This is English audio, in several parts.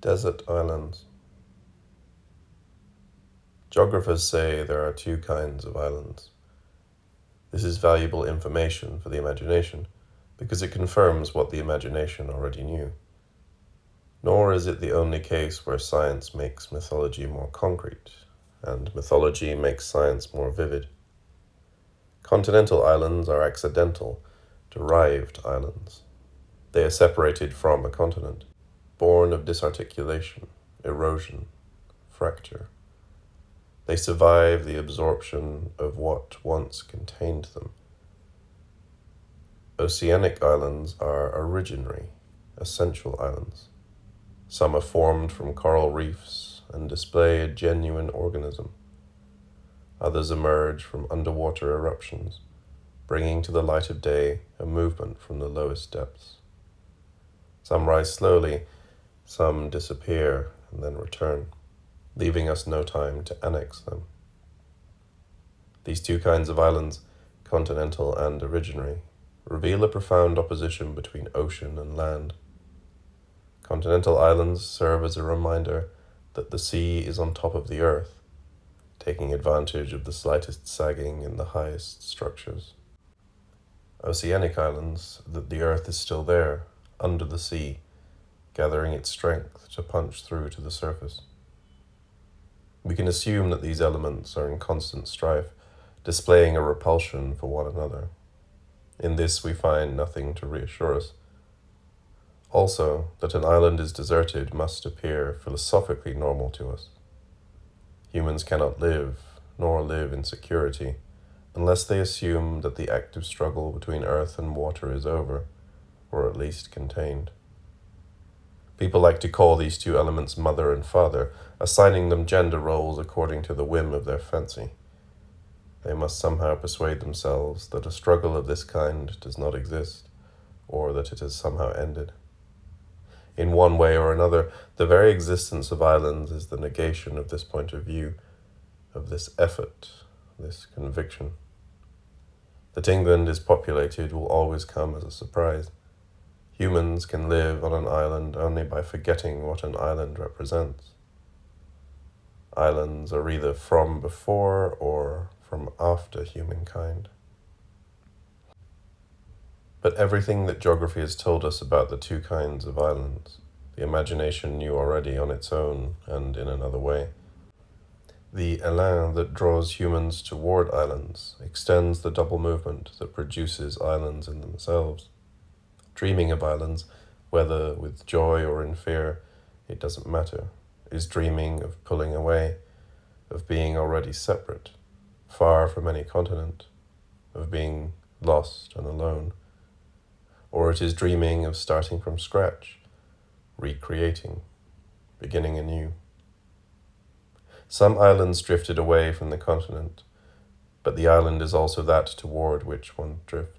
Desert islands. Geographers say there are two kinds of islands. This is valuable information for the imagination because it confirms what the imagination already knew. Nor is it the only case where science makes mythology more concrete, and mythology makes science more vivid. Continental islands are accidental, derived islands. They are separated from a continent, born of disarticulation, erosion, fracture. They survive the absorption of what once contained them. Oceanic islands are originary, essential islands. Some are formed from coral reefs and display a genuine organism. Others emerge from underwater eruptions, bringing to the light of day a movement from the lowest depths. Some rise slowly, some disappear and then return, leaving us no time to annex them. These two kinds of islands, continental and originary, reveal a profound opposition between ocean and land. Continental islands serve as a reminder that the sea is on top of the earth, taking advantage of the slightest sagging in the highest structures. Oceanic islands, that the earth is still there, under the sea, gathering its strength to punch through to the surface. We can assume that these elements are in constant strife, displaying a repulsion for one another. In this we find nothing to reassure us. Also, that an island is deserted must appear philosophically normal to us. Humans cannot live, nor live in security, unless they assume that the active struggle between earth and water is over, or at least contained. People like to call these two elements mother and father, assigning them gender roles according to the whim of their fancy. They must somehow persuade themselves that a struggle of this kind does not exist, or that it has somehow ended. In one way or another, the very existence of islands is the negation of this point of view, of this effort, this conviction. That England is populated will always come as a surprise. Humans can live on an island only by forgetting what an island represents. Islands are either from before or from after humankind. But everything that geography has told us about the two kinds of islands, the imagination knew already on its own and in another way. The élan that draws humans toward islands extends the double movement that produces islands in themselves. Dreaming of islands, whether with joy or in fear, it doesn't matter, is dreaming of pulling away, of being already separate, far from any continent, of being lost and alone. Or it is dreaming of starting from scratch, recreating, beginning anew. Some islands drifted away from the continent, but the island is also that toward which one drifts.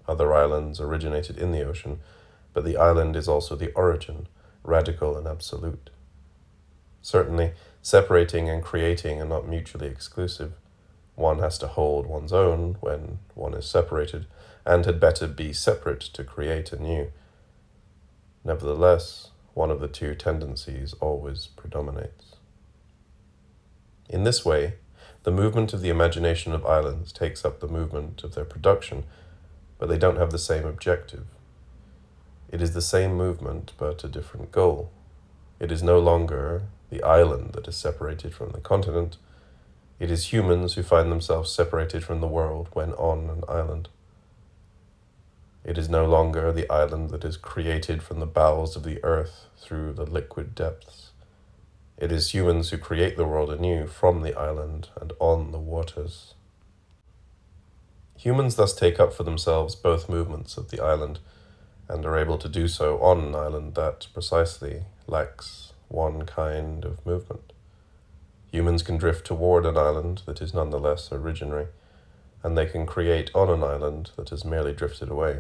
Other islands originated in the ocean, but the island is also the origin, radical and absolute. Certainly, separating and creating are not mutually exclusive. One has to hold one's own when one is separated, and had better be separate to create anew. Nevertheless, one of the two tendencies always predominates. In this way, the movement of the imagination of islands takes up the movement of their production, but they don't have the same objective. It is the same movement, but a different goal. It is no longer the island that is separated from the continent. It is humans who find themselves separated from the world when on an island. It is no longer the island that is created from the bowels of the earth through the liquid depths. It is humans who create the world anew from the island and on the waters. Humans thus take up for themselves both movements of the island, and are able to do so on an island that, precisely, lacks one kind of movement. Humans can drift toward an island that is nonetheless originary, and they can create on an island that has merely drifted away.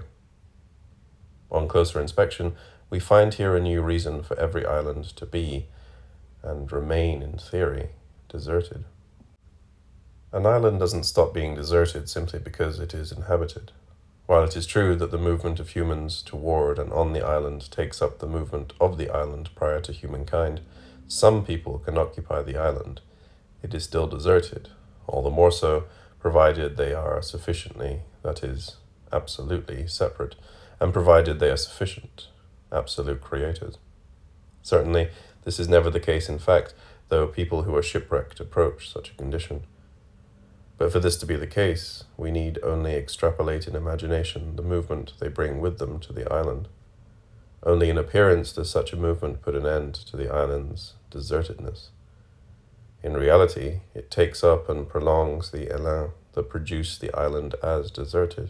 On closer inspection, we find here a new reason for every island to be, and remain in theory, deserted. An island doesn't stop being deserted simply because it is inhabited, While it is true that the movement of humans toward and on the island takes up the movement of the island prior to humankind, some people can occupy the island. It is still deserted, all the more so, provided they are sufficiently, that is, absolutely separate, and provided they are sufficient, absolute creators. Certainly, this is never the case in fact, though people who are shipwrecked approach such a condition. But for this to be the case, we need only extrapolate in imagination the movement they bring with them to the island. Only in appearance does such a movement put an end to the island's desertedness. In reality, it takes up and prolongs the élan that produced the island as deserted.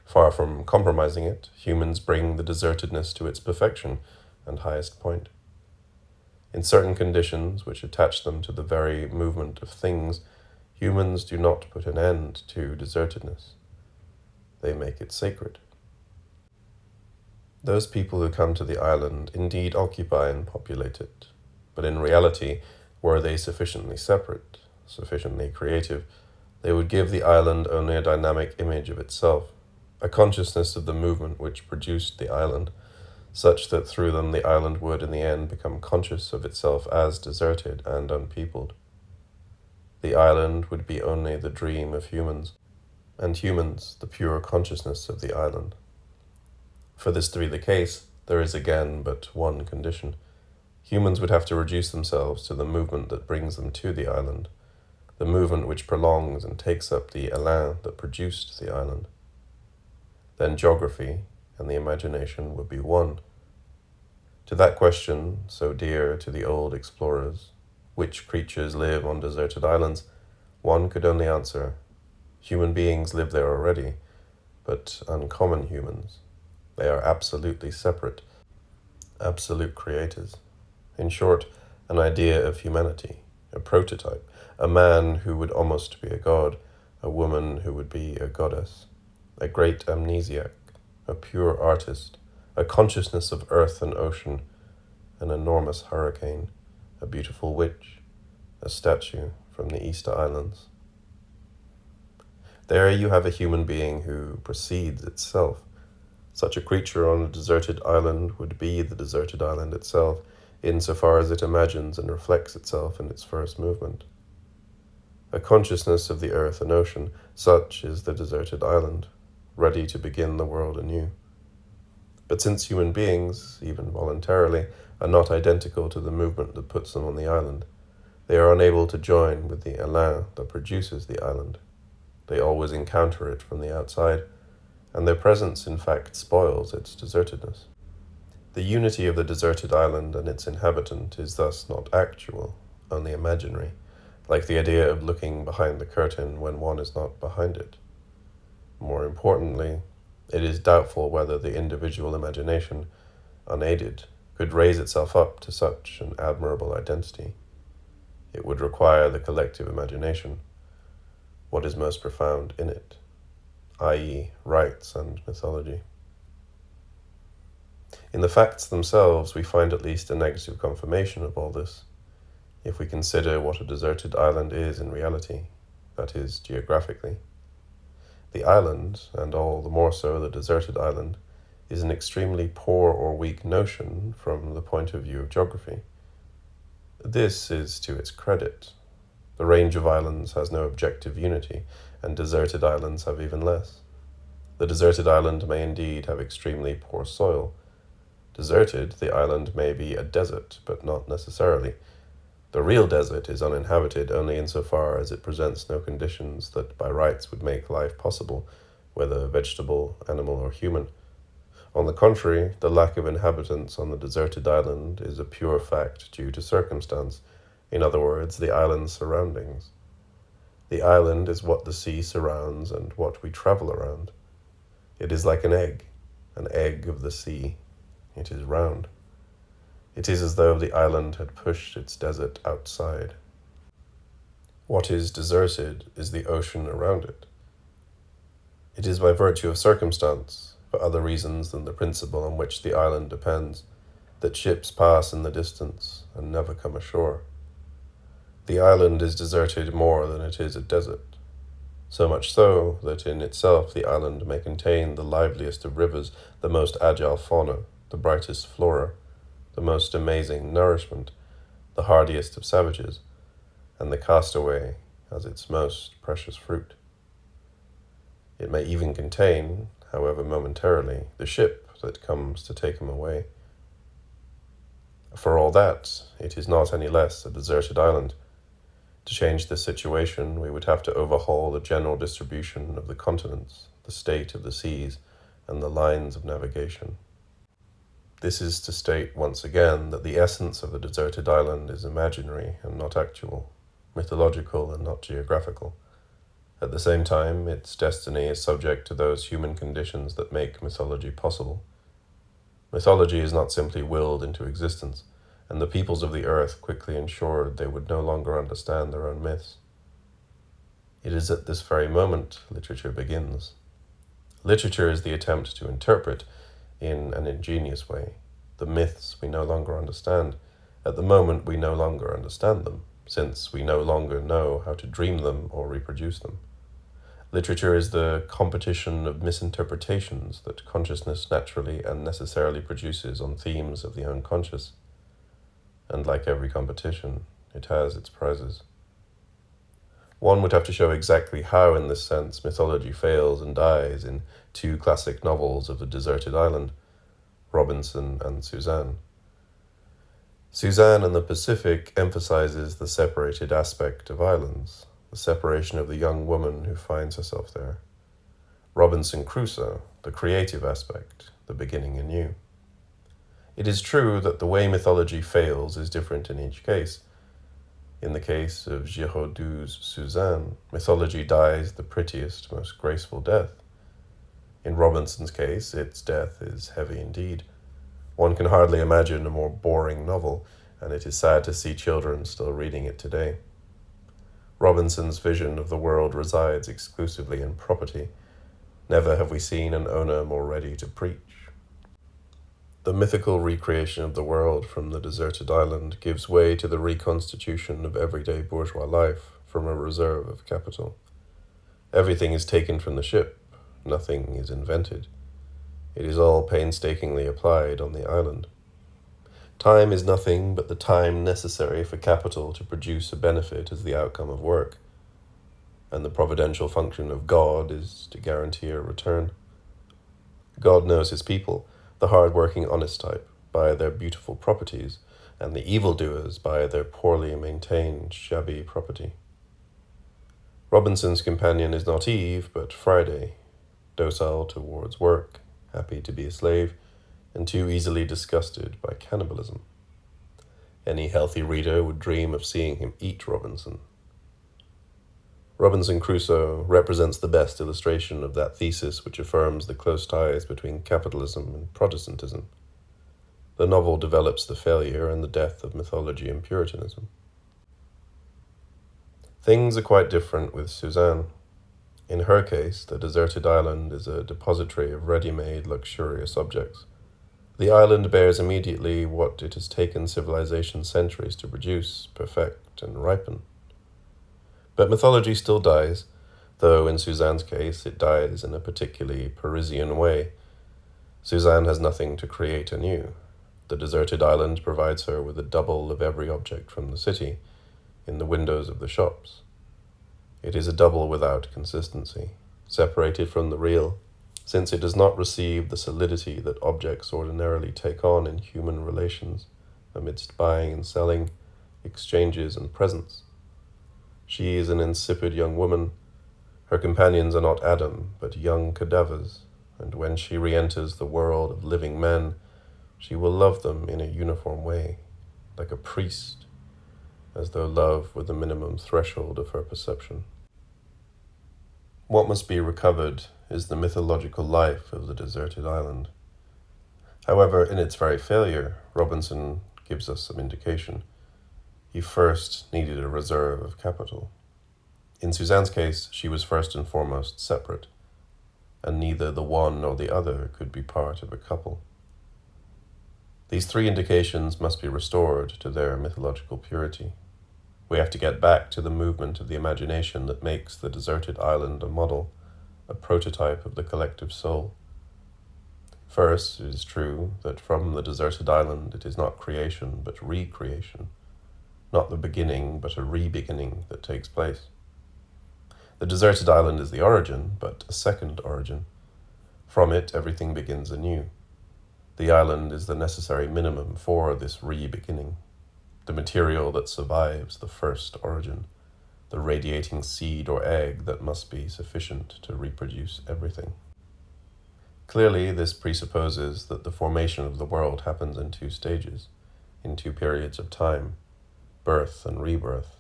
Far from compromising it, humans bring the desertedness to its perfection and highest point. In certain conditions which attach them to the very movement of things, humans do not put an end to desertedness. They make it sacred. Those people who come to the island indeed occupy and populate it, but in reality, were they sufficiently separate, sufficiently creative, they would give the island only a dynamic image of itself, a consciousness of the movement which produced the island, such that through them the island would in the end become conscious of itself as deserted and unpeopled. The island would be only the dream of humans, and humans the pure consciousness of the island. For this to be the case, there is again but one condition. Humans would have to reduce themselves to the movement that brings them to the island, the movement which prolongs and takes up the élan that produced the island. Then geography and the imagination would be one. To that question, so dear to the old explorers, which creatures live on deserted islands, one could only answer, human beings live there already, but uncommon humans. They are absolutely separate, absolute creators. In short, an idea of humanity, a prototype, a man who would almost be a god, a woman who would be a goddess, a great amnesiac, a pure artist, a consciousness of earth and ocean, an enormous hurricane, a beautiful witch, a statue from the Easter Islands. There you have a human being who precedes itself. Such a creature on a deserted island would be the deserted island itself, insofar as it imagines and reflects itself in its first movement. A consciousness of the earth and ocean, such is the deserted island, ready to begin the world anew. But since human beings, even voluntarily, are not identical to the movement that puts them on the island, they are unable to join with the élan that produces the island. They always encounter it from the outside, and their presence in fact spoils its desertedness. The unity of the deserted island and its inhabitant is thus not actual, only imaginary, like the idea of looking behind the curtain when one is not behind it. More importantly, it is doubtful whether the individual imagination, unaided, could raise itself up to such an admirable identity. It would require the collective imagination, what is most profound in it, i.e., rites and mythology. In the facts themselves, we find at least a negative confirmation of all this, if we consider what a deserted island is in reality, that is, geographically. The island, and all the more so the deserted island, is an extremely poor or weak notion from the point of view of geography. This is to its credit. The range of islands has no objective unity, and deserted islands have even less. The deserted island may indeed have extremely poor soil. Deserted, the island may be a desert, but not necessarily. The real desert is uninhabited only insofar as it presents no conditions that by rights would make life possible, whether vegetable, animal, or human. On the contrary, the lack of inhabitants on the deserted island is a pure fact due to circumstance, in other words, the island's surroundings. The island is what the sea surrounds and what we travel around. It is like an egg of the sea. It is round. It is as though the island had pushed its desert outside. What is deserted is the ocean around it. It is by virtue of circumstance, for other reasons than the principle on which the island depends, that ships pass in the distance and never come ashore. The island is deserted more than it is a desert. so much so that in itself the island may contain the liveliest of rivers, the most agile fauna, the brightest flora, the most amazing nourishment, the hardiest of savages, and the castaway as its most precious fruit. It may even contain, however momentarily, the ship that comes to take him away. For all that, it is not any less a deserted island. To change this situation, we would have to overhaul the general distribution of the continents, the state of the seas, and the lines of navigation. This is to state once again that the essence of a deserted island is imaginary and not actual, mythological and not geographical. At the same time, its destiny is subject to those human conditions that make mythology possible. Mythology is not simply willed into existence, and the peoples of the earth quickly ensured they would no longer understand their own myths. It is at this very moment literature begins. Literature is the attempt to interpret, in an ingenious way, the myths we no longer understand. At the moment we no longer understand them, since we no longer know how to dream them or reproduce them. Literature is the competition of misinterpretations that consciousness naturally and necessarily produces on themes of the unconscious. And like every competition, it has its prizes. One would have to show exactly how, in this sense, mythology fails and dies in two classic novels of the deserted island, Robinson and Suzanne. Suzanne in the Pacific emphasizes the separated aspect of islands, the separation of the young woman who finds herself there. Robinson Crusoe, the creative aspect, the beginning anew. It is true that the way mythology fails is different in each case. In the case of Giraudoux' Suzanne, mythology dies the prettiest, most graceful death. In Robinson's case, its death is heavy indeed. One can hardly imagine a more boring novel, and it is sad to see children still reading it today. Robinson's vision of the world resides exclusively in property. Never have we seen an owner more ready to preach. The mythical recreation of the world from the deserted island gives way to the reconstitution of everyday bourgeois life from a reserve of capital. Everything is taken from the ship, nothing is invented. It is all painstakingly applied on the island. Time is nothing but the time necessary for capital to produce a benefit as the outcome of work, and the providential function of God is to guarantee a return. God knows his people, the hard-working honest type, by their beautiful properties, and the evildoers by their poorly maintained shabby property. Robinson's companion is not Eve, but Friday, docile towards work, happy to be a slave, and too easily disgusted by cannibalism. Any healthy reader would dream of seeing him eat Robinson. Robinson Crusoe represents the best illustration of that thesis which affirms the close ties between capitalism and Protestantism. The novel develops the failure and the death of mythology and Puritanism. Things are quite different with Suzanne. In her case, the deserted island is a depository of ready-made, luxurious objects. The island bears immediately what it has taken civilization centuries to produce, perfect, and ripen. But mythology still dies, though in Suzanne's case it dies in a particularly Parisian way. Suzanne has nothing to create anew. The deserted island provides her with a double of every object from the city, in the windows of the shops. It is a double without consistency, separated from the real, since it does not receive the solidity that objects ordinarily take on in human relations, amidst buying and selling, exchanges and presents. She is an insipid young woman. Her companions are not Adam, but young cadavers, and when she re-enters the world of living men, she will love them in a uniform way, like a priest, as though love were the minimum threshold of her perception. What must be recovered is the mythological life of the deserted island. However, in its very failure, Robinson gives us some indication. He first needed a reserve of capital. In Suzanne's case, she was first and foremost separate, and neither the one nor the other could be part of a couple. These three indications must be restored to their mythological purity. We have to get back to the movement of the imagination that makes the deserted island a model, a prototype of the collective soul. First, it is true that from the deserted island it is not creation but recreation, not the beginning but a re-beginning that takes place. The deserted island is the origin, but a second origin. From it everything begins anew. The island is the necessary minimum for this re-beginning, the material that survives the first origin, the radiating seed or egg that must be sufficient to reproduce everything. Clearly, this presupposes that the formation of the world happens in two stages, in two periods of time, birth and rebirth,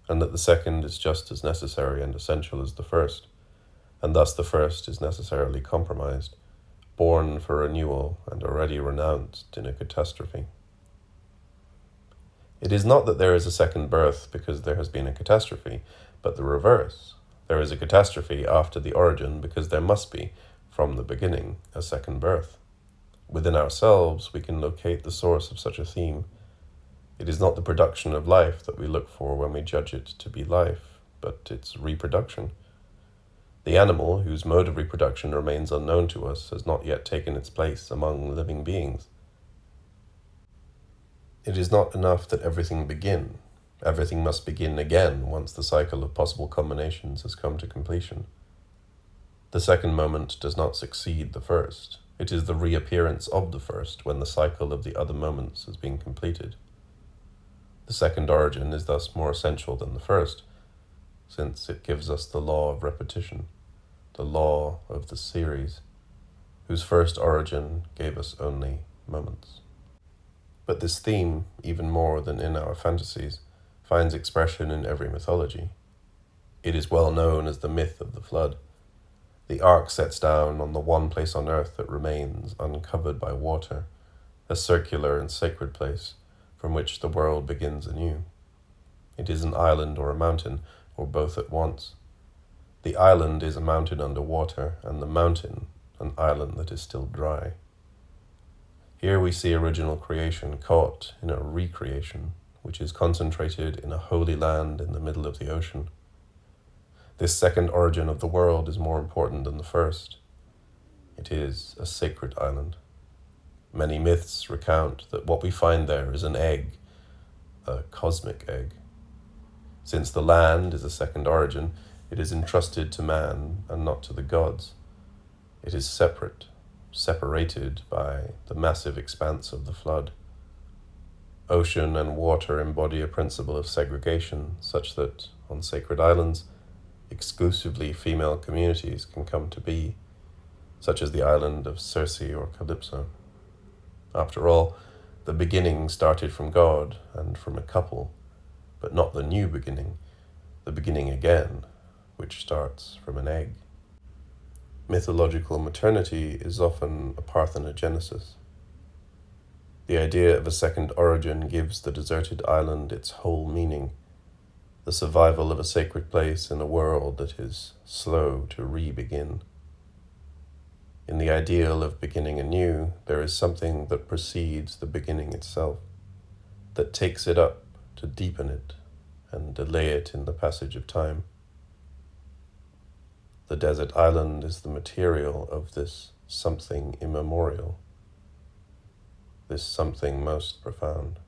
and that the second is just as necessary and essential as the first, and thus the first is necessarily compromised, born for renewal and already renounced in a catastrophe. It is not that there is a second birth because there has been a catastrophe, but the reverse. There is a catastrophe after the origin because there must be, from the beginning, a second birth. Within ourselves, we can locate the source of such a theme. It is not the production of life that we look for when we judge it to be life, but its reproduction. The animal, whose mode of reproduction remains unknown to us, has not yet taken its place among living beings. It is not enough that everything begin. Everything must begin again once the cycle of possible combinations has come to completion. The second moment does not succeed the first. It is the reappearance of the first when the cycle of the other moments has been completed. The second origin is thus more essential than the first, since it gives us the law of repetition, the law of the series, whose first origin gave us only moments. But this theme, even more than in our fantasies, finds expression in every mythology. It is well known as the myth of the flood. The ark sets down on the one place on earth that remains uncovered by water, a circular and sacred place from which the world begins anew. It is an island or a mountain, or both at once. The island is a mountain under water, and the mountain an island that is still dry. Here we see original creation caught in a recreation, which is concentrated in a holy land in the middle of the ocean. This second origin of the world is more important than the first. It is a sacred island. Many myths recount that what we find there is an egg, a cosmic egg. Since the land is a second origin, it is entrusted to man and not to the gods. It is separate, separated by the massive expanse of the flood. Ocean and water embody a principle of segregation such that, on sacred islands, exclusively female communities can come to be, such as the island of Circe or Calypso. After all, the beginning started from God and from a couple, but not the new beginning, the beginning again, which starts from an egg. Mythological maternity is often a parthenogenesis. The idea of a second origin gives the deserted island its whole meaning, the survival of a sacred place in a world that is slow to re-begin. In the ideal of beginning anew, there is something that precedes the beginning itself, that takes it up to deepen it and delay it in the passage of time. The desert island is the material of this something immemorial, this something most profound.